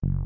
Welcome.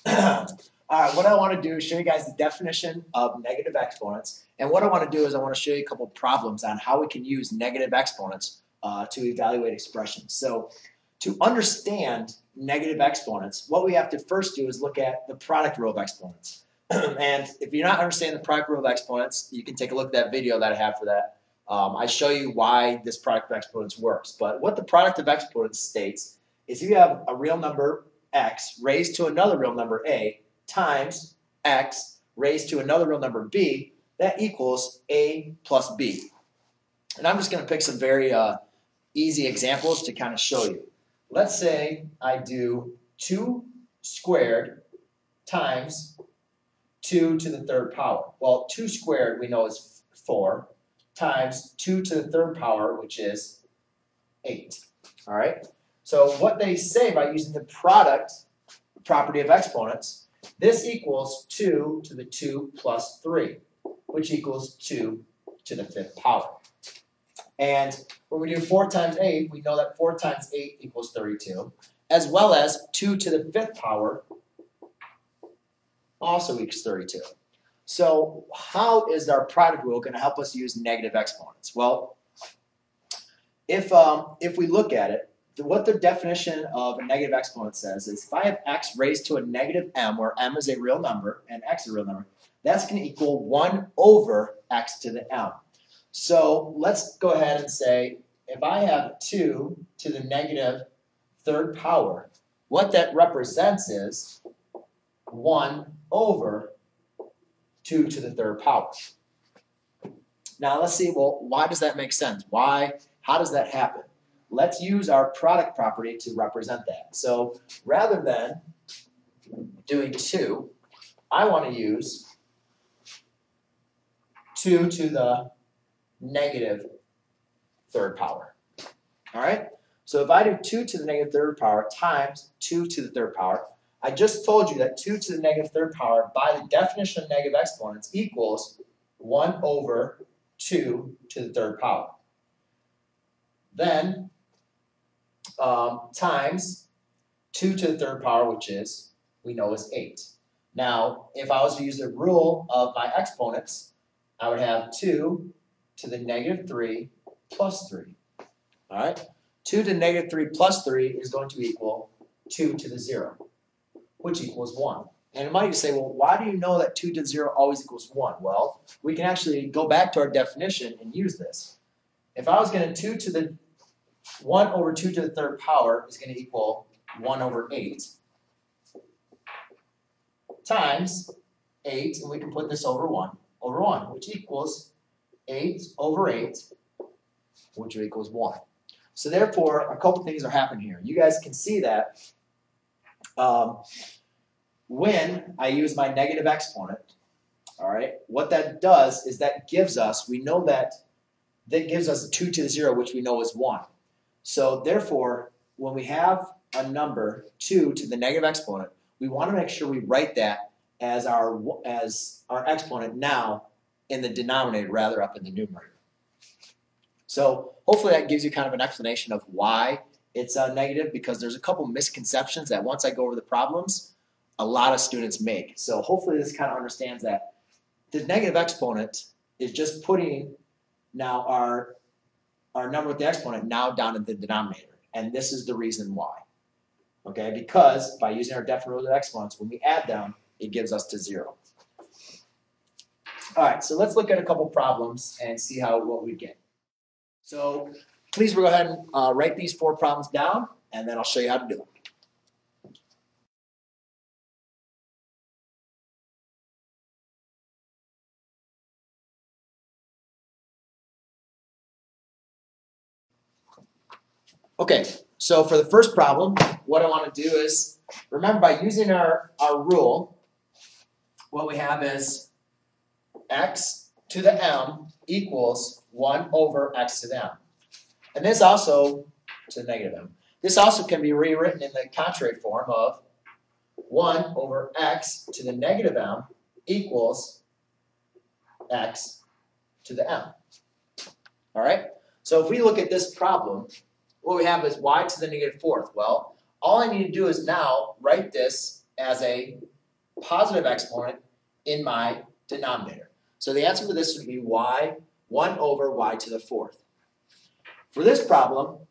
All right, what I want to do is show you guys the definition of negative exponents. And what I want to do is I want to show you a couple problems on how we can use negative exponents to evaluate expressions. So to understand negative exponents, what we have to first do is look at the product rule of exponents. And if you're not understanding the product rule of exponents, you can take a look at that video that I have for that. I show you why this product of exponents works. But what the product of exponents states is if you have a real number x raised to another real number a times x raised to another real number b, that equals a plus b. And I'm just going to pick some very easy examples to kind of show you. Let's say I do 2 squared times 2 to the third power. Well, 2 squared we know is 4 times 2 to the third power, which is 8. All right? So what they say by using the product property of exponents, this equals 2 to the 2 plus 3, which equals 2 to the 5th power. And when we do 4 times 8, we know that 4 times 8 equals 32, as well as 2 to the 5th power also equals 32. So how is our product rule going to help us use negative exponents? Well, if we look at it, what the definition of a negative exponent says is if I have x raised to a negative m, where m is a real number and x is a real number, that's going to equal 1 over x to the m. So let's go ahead and say if I have 2 to the negative third power, what that represents is 1 over 2 to the third power. Now let's see, well, why does that make sense? How does that happen? Let's use our product property to represent that. So rather than doing 2, I want to use 2 to the negative third power. All right? So if I do 2 to the negative third power times 2 to the third power, I just told you that 2 to the negative third power by the definition of negative exponents equals 1 over 2 to the third power. Then times 2 to the third power, which is, we know is 8. Now, if I was to use the rule of my exponents, I would have 2 to the negative 3 plus 3. All right? 2 to the negative 3 plus 3 is going to equal 2 to the 0, which equals 1. And it might say, well, why do you know that 2 to the 0 always equals 1? Well, we can actually go back to our definition and use this. If I was going to 1 over 2 to the third power is going to equal 1 over 8 times 8, and we can put this over 1, which equals 8 over 8, which equals 1. So therefore, a couple things are happening here. You guys can see that when I use my negative exponent, all right, what that does is that gives us, we know that gives us 2 to the 0, which we know is 1. So therefore, when we have a number 2 to the negative exponent, we want to make sure we write that as our exponent now in the denominator rather up in the numerator. So hopefully that gives you kind of an explanation of why it's negative, because there's a couple misconceptions that once I go over the problems, a lot of students make. So hopefully this kind of understands that the negative exponent is just putting now our number with the exponent now down in the denominator. And this is the reason why. Okay, because by using our definite rule of exponents, when we add them, it gives us to 0. All right, so let's look at a couple problems and see what we get. So please go ahead and write these 4 problems down, and then I'll show you how to do them. Okay, so for the first problem, what I want to do is, remember by using our rule, what we have is x to the m equals 1 over x to the m. And this also, to the negative m, this also can be rewritten in the contrary form of 1 over x to the negative m equals x to the m. All right? So if we look at this problem, what we have is y to the negative fourth. Well, all I need to do is now write this as a positive exponent in my denominator. So the answer to this would be 1 over y to the fourth. For this problem,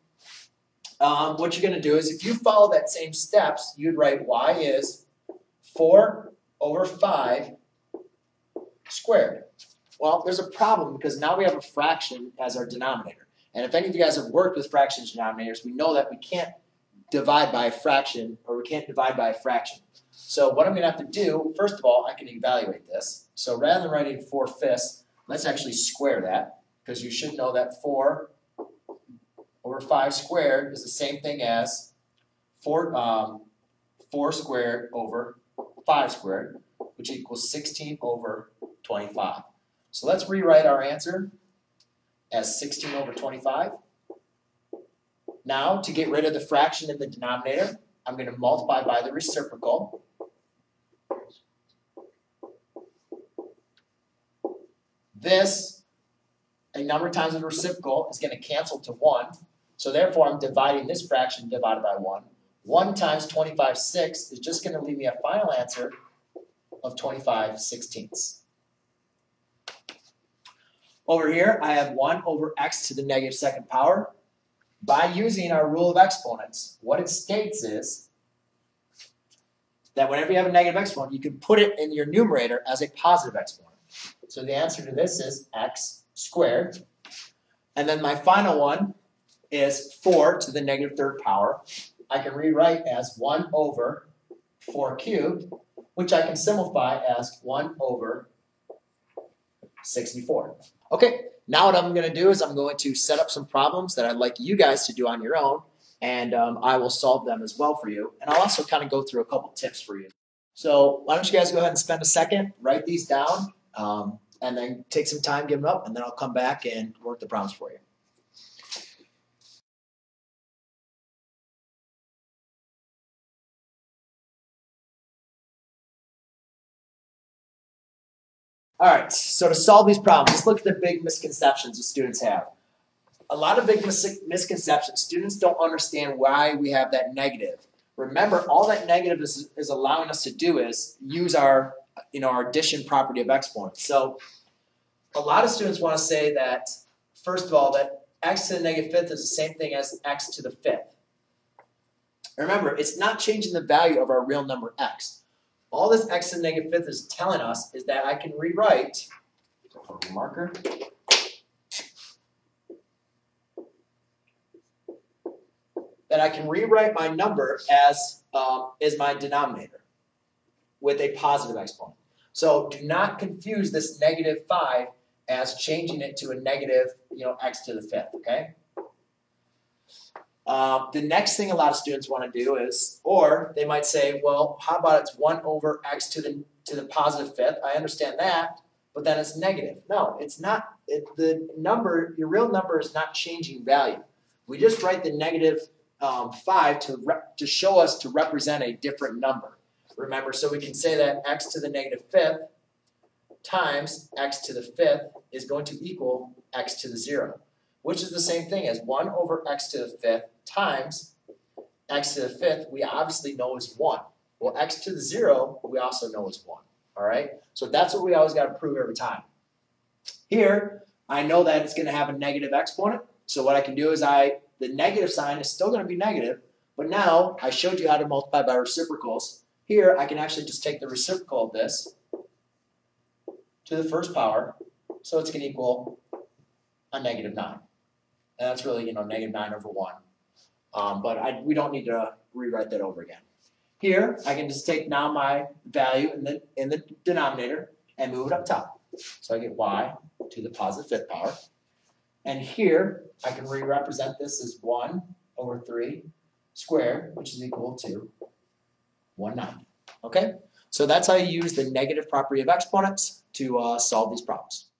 what you're going to do is if you follow that same steps, you'd write y is 4 over 5 squared. Well, there's a problem because now we have a fraction as our denominator. And if any of you guys have worked with fraction denominators, we know that we can't divide by a fraction, or we can't divide by a fraction. So what I'm going to have to do, first of all, I can evaluate this. So rather than writing 4/5, let's actually square that, because you should know that 4 over 5 squared is the same thing as 4 squared over 5 squared, which equals 16 over 25. So let's rewrite our answer as 16 over 25. Now, to get rid of the fraction in the denominator, I'm going to multiply by the reciprocal. This, a number times the reciprocal, is going to cancel to 1. So therefore, I'm dividing this fraction divided by 1. 1 times 25/6 is just going to leave me a final answer of 25/16. Over here, I have 1 over x to the negative second power. By using our rule of exponents, what it states is that whenever you have a negative exponent, you can put it in your numerator as a positive exponent. So the answer to this is x squared. And then my final one is 4 to the negative third power. I can rewrite as 1 over 4 cubed, which I can simplify as 1 over 64. Okay, now what I'm going to do is I'm going to set up some problems that I'd like you guys to do on your own, and I will solve them as well for you. And I'll also kind of go through a couple tips for you. So why don't you guys go ahead and spend a second, write these down, and then take some time, give them up, and then I'll come back and work the problems for you. All right, so to solve these problems, let's look at the big misconceptions that students have. A lot of big misconceptions. Students don't understand why we have that negative. Remember, all that negative is allowing us to do is use our, our addition property of exponents. So a lot of students want to say that, first of all, that x to the negative fifth is the same thing as x to the fifth. Remember, it's not changing the value of our real number x. All this x to the negative fifth is telling us is that I can rewrite, marker, that I can rewrite my number as is my denominator with a positive exponent. So do not confuse this negative 5 as changing it to a negative, x to the fifth, okay? The next thing a lot of students want to do is, or they might say, well, how about it's 1 over x to the positive fifth? I understand that, but then it's negative. No, it's not. Your real number is not changing value. We just write the negative 5 to show us to represent a different number. Remember, so we can say that x to the negative fifth times x to the fifth is going to equal x to the 0, which is the same thing as 1 over x to the fifth times x to the fifth, we obviously know is 1. Well, x to the 0, we also know is 1. All right? So that's what we always got to prove every time. Here, I know that it's going to have a negative exponent. So what I can do is the negative sign is still going to be negative, but now I showed you how to multiply by reciprocals. Here, I can actually just take the reciprocal of this to the first power, so it's going to equal a negative 9. And that's really, negative 9 over 1. But we don't need to rewrite that over again. Here, I can just take now my value in the denominator and move it up top. So I get y to the positive fifth power. And here, I can re-represent this as 1 over 3 squared, which is equal to 1/9. Okay? So that's how you use the negative property of exponents to solve these problems.